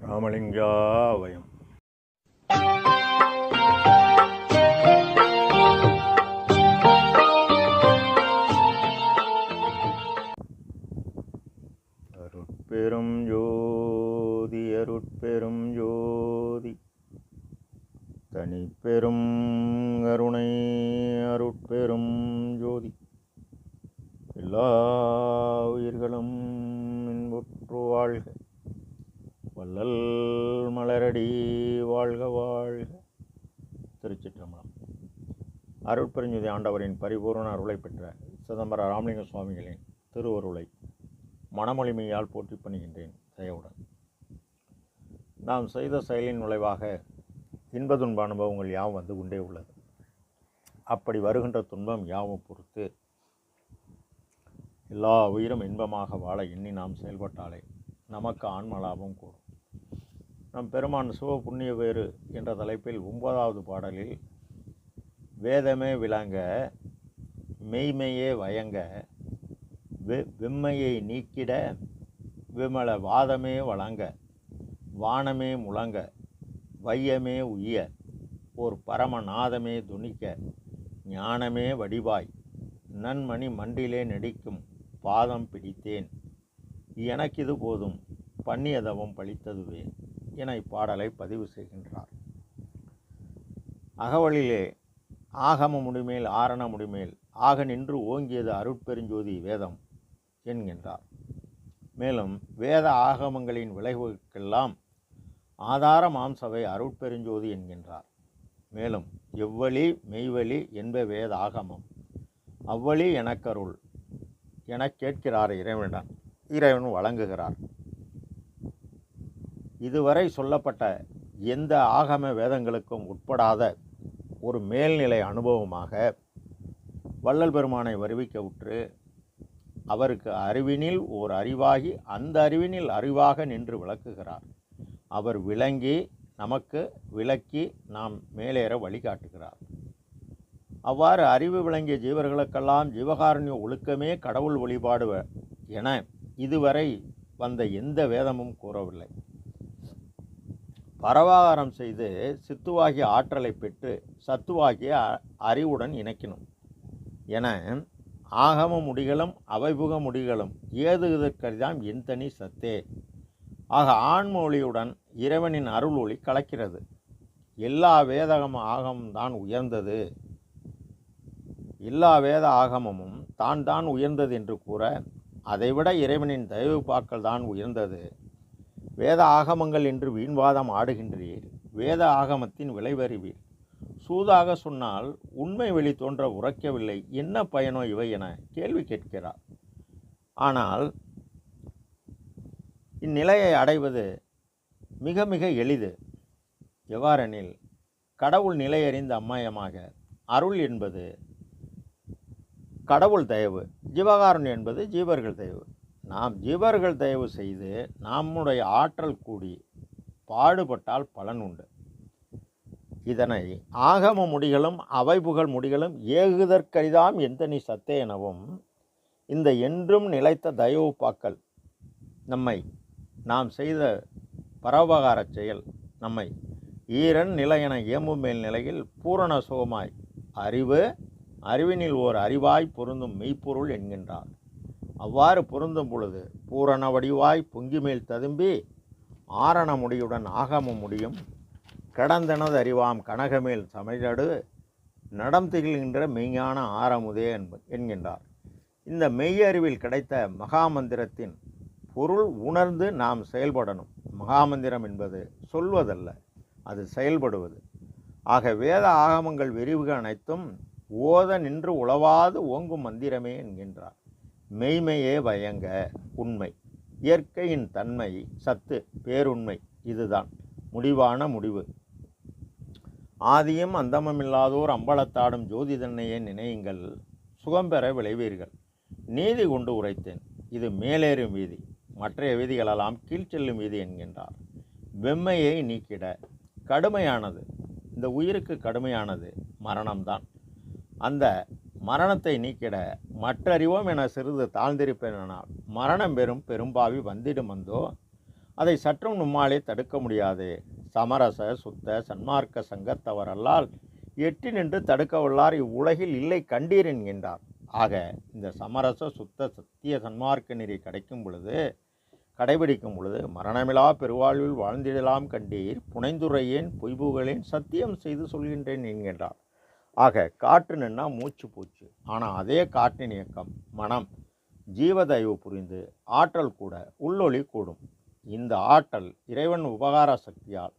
ராமலிங்காவயம். அருட்பெரும் ஜோதி அருட்பெரும் ஜோதி தனிப்பெரும் கருணை அருட்பெரும் ஜோதி எல்லா உயிர்களும் இன்புற்று வாழ்க, வள்ளல் மலரடி வாழ்க வாழ்க. திருச்சிற்றம்பலம். அருட்பெருஞ்சுதி ஆண்டவரின் பரிபூர்ண அருளை பெற்ற சிதம்பர ராமலிங்க சுவாமிகளின் திருவருளை மனமொழிமையால் போற்றி பணிகின்றேன் தயவுடன். நாம் செய்த செயலின் விளைவாக இன்ப துன்ப அனுபவங்கள் யாவும் வந்து கொண்டே உள்ளது. அப்படி வருகின்ற துன்பம் யாவும் பொறுத்து எல்லா உயிரும் இன்பமாக வாழ எண்ணி நாம் செயல்பட்டாலே நமக்கு ஆன்ம லாபம் கூடும். நம் பெருமான் சிவ புண்ணிய வேறு என்ற தலைப்பில் 9வது பாடலில் வேதமே விளங்க மெய்மையே வயங்க வெம்மையை நீக்கிட விமல வாதமே வழங்க வானமே முழங்க வையமே உய்ய ஓர் பரமநாதமே துணிக்க ஞானமே வடிவாய் நன்மணி மண்டிலே நடிக்கும் பாதம் பிடித்தேன் எனக்கிது போதும் பண்ணியதவம் பழித்ததுவே என இப்பாடலை பதிவு செய்கின்றார். அகவலிலே ஆகம முடிமேல் ஆரண முடிமேல் ஆக நின்று ஓங்கியது அருட்பெருஞ்சோதி வேதம் என்கின்றார். மேலும் வேத ஆகமங்களின் விளைவுக்கெல்லாம் ஆதார மாம்சவை அருட்பெருஞ்சோதி என்கின்றார். மேலும் எவ்வழி மெய்வழி என்ப வேத ஆகமம், அவ்வழி எனக்கருள் என கேட்கிறார் இறைவனிடம். இறைவன் வழங்குகிறார். இதுவரை சொல்லப்பட்ட எந்த ஆகம வேதங்களுக்கும் உட்படாத ஒரு மேல்நிலை அனுபவமாக வள்ளல் பெருமானை வருவிக்க உற்று அவருக்கு அறிவினில் ஓர் அறிவாகி அந்த அறிவினில் அறிவாக நின்று விளக்குகிறார். அவர் விளங்கி நமக்கு விளக்கி நாம் மேலேற வழிகாட்டுகிறார். அவ்வாறு அறிவு விளங்கிய ஜீவர்களுக்கெல்லாம் ஜீவகாருண்ய ஒழுக்கமே கடவுள் வழிபாடு என இதுவரை வந்த எந்த வேதமும் கூறவில்லை. பரவாகாரம் செய்து சித்துவாகிய ஆற்றலை பெற்று சத்துவாகிய அறிவுடன் இணைக்கணும் என ஆகம முடிகளும் அவைபுக முடிகளும் ஏது இதற்கரிதாம் என் தனி சத்தே. ஆக ஆன்ம ஒளியுடன் இறைவனின் அருள் ஒளி கலக்கிறது. எல்லா வேதகம ஆகமும் தான் உயர்ந்தது, எல்லா வேத ஆகமமும் தான் தான் உயர்ந்தது என்று கூற அதைவிட இறைவனின் தயவு பாக்கள் தான் உயர்ந்தது. வேத ஆகமங்கள் என்று வீண்வாதம் ஆடுகின்றீர், வேத ஆகமத்தின் விளைவறிவீர். சூதாக சொன்னால் உண்மை வெளி தோன்ற உரைக்கவில்லை, என்ன பயனோ இவை என கேள்வி கேட்கிறார். ஆனால் இந்நிலையை அடைவது மிக மிக எளிது. எவ்வாறெனில் கடவுள் நிலையறிந்த அம்மாயமாக அருள் என்பது கடவுள் தயவு, ஜீவகாருண்யம் என்பது ஜீவர்கள் தயவு. நாம் ஜீவர்கள் தயவு செய்து நம்முடைய ஆற்றல் கூடி பாடுபட்டால் பலன் உண்டு. இதனை ஆகம முடிகளும் அவைபுகழ் முடிகளும் ஏகுதற்கரிதாம் எந்தனி சத்தே எனவும் இந்த என்றும் நிலைத்த தயவு பாக்கள் நம்மை நாம் செய்த பரோபகார செயல் நம்மை ஈரன் நிலை என ஏம்பும் மேல் நிலையில் பூரண சுகமாய் அறிவினில் ஓர் அறிவாய் பொருந்தும் மெய்ப்பொருள் என்கின்றார். அவ்வாறு பொருந்தும் பொழுது பூரண வடிவாய் பொங்கி மேல் ததும்பி ஆரண முடியுடன் ஆகம முடியும் கடந்தனது அறிவாம் கனகமேல் சமைதடு நடம் திகழ்கின்ற மெய்ஞான ஆரமுதே என்கின்றார். இந்த மெய்யறிவில் கிடைத்த மகாமந்திரத்தின் பொருள் உணர்ந்து நாம் செயல்படணும். மகாமந்திரம் என்பது சொல்வதல்ல, அது செயல்படுவது. ஆக வேத ஆகமங்கள் விரிவுகள் அனைத்தும் ஓத நின்று உளவாது ஓங்கும் மந்திரமே என்கின்றார். மெய்மையே வயங்க உண்மை, இயற்கையின் தன்மை, சத்து, பேருண்மை, இதுதான் முடிவான முடிவு. ஆதியும் அந்தமமில்லாதோர் அம்பலத்தாடும் ஜோதி தன்னையே நினையுங்கள், சுகம் பெற விளைவீர்கள். நீதி கொண்டு உரைத்தேன், இது மேலேறும் வீதி, மற்றைய வீதிகளெல்லாம் கீழ்ச்செல்லும் வீதி என்கின்றார். வெம்மையை நீக்கிட கடுமையானது, இந்த உயிருக்கு கடுமையானது மரணம்தான். அந்த மரணத்தை நீக்கிட மற்றறிவோம் என சிறிது தாழ்ந்திருப்பேனால் மரணம் பெறும் பெரும்பாவி வந்திடும் வந்தோ அதை சற்றும் நம்மாலே தடுக்க முடியாது. சமரச சுத்த சன்மார்க்க சங்கத்தவரல்லால் எட்டி நின்று தடுக்க வல்லார் இவ்வுலகில் இல்லை கண்டீர் என்கின்றார். ஆக இந்த சமரச சுத்த சத்திய சன்மார்க்க நெறி கடைபிடிக்கும் பொழுது மரணமிலா பெருவாழ்வில் வாழ்ந்திடலாம் கண்டீர், புனைந்துரையேன் பொய்புகளேன் சத்தியம் செய்து சொல்கின்றேன் என்கின்றார். ஆக காற்று நின்னா மூச்சு பூச்சு. ஆனால் அதே காற்றின் இயக்கம் மனம் ஜீவதயவு புரிந்து ஆற்றல் கூட உள்ளொளி கூடும். இந்த ஆற்றல் இறைவன் உபகார சக்தியால்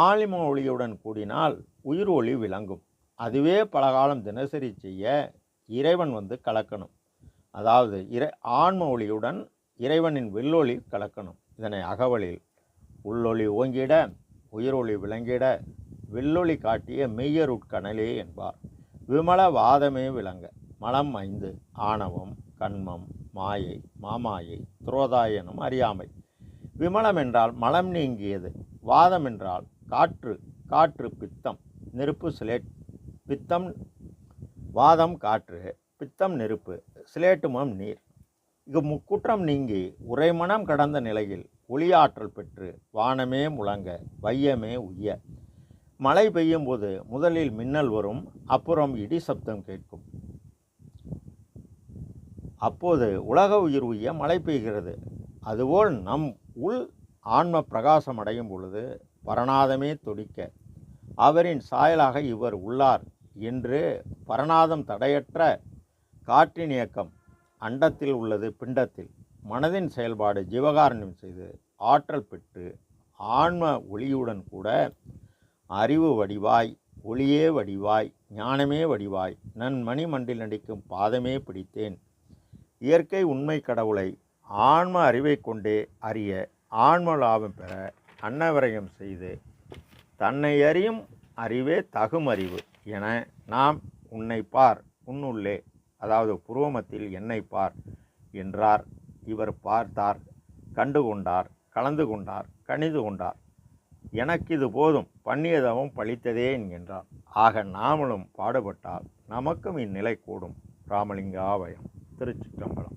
ஆலிம ஒளியுடன் கூடினால் உயிர் ஒளி விளங்கும். அதுவே பலகாலம் தினசரி செய்ய இறைவன் கலக்கணும். அதாவது ஆன்ம ஒளியுடன் இறைவனின் வெள்ளொளி கலக்கணும். இதனை அகவலில் உள்ளொளி ஓங்கிட உயிரொளி விளங்கிட வெள்ளொளி காட்டிய மெய்யருட்கணலே என்பார். விமல வாதமே விளங்க மலம் 5 ஆணவம் கண்மம் மாயை மாமாயை துரோதாய் எனும் அறியாமை. விமலம் என்றால் மலம் நீங்கியது. வாதம் என்றால் காற்று பித்தம் நெருப்பு சிலேட். பித்தம் வாதம் காற்று, பித்தம் நெருப்பு, சிலேட்டுமம் நீர். இங்கு முக்குற்றம் நீங்கி உரைமனம் கடந்த நிலையில் ஒளியாற்றல் பெற்று வானமே முழங்க வையமே உய்ய. மழை பெய்யும் போது முதலில் மின்னல் வரும், அப்புறம் இடி சப்தம் கேட்கும். அப்போது உலக உயிர் உய்ய மழை பெய்கிறது. அதுபோல் நம் உள் ஆன்ம பிரகாசம் அடையும் பொழுது பரநாதமே தொடிக்க அவரின் சாயலாக இவர் உள்ளார் என்று பரநாதம் தடையற்ற காற்றின் இயக்கம் அண்டத்தில் உள்ளது பிண்டத்தில் மனதின் செயல்பாடு ஜீவகாரண்யம் செய்து ஆற்றல் பெற்று ஆன்ம ஒளியுடன் கூட அறிவு வடிவாய் ஒளியே வடிவாய் ஞானமே வடிவாய் நன்மணி மண்டில் நடிக்கும் பாதமே பிடித்தேன். இயற்கை உண்மை கடவுளை ஆன்ம அறிவை கொண்டே அறிய ஆன்ம லாபம் பெற அன்னவரையம் செய்து தன்னை அறியும் அறிவே தகும் அறிவு என நாம் உன்னை பார் உன்னுள்ளே, அதாவது புருவமத்தில் என்னை பார் என்றார். இவர் பார்த்தார், கண்டு கொண்டார், கலந்து கொண்டார், கணிந்து கொண்டார். எனக்கு இது போதும், பண்ணியதவும் பழித்ததே என்கின்றார். ஆக நாமளும் பாடுபட்டால் நமக்கும் இந்நிலை கூடும். ராமலிங்காபயம். திருச்சிற்றம்பலம்.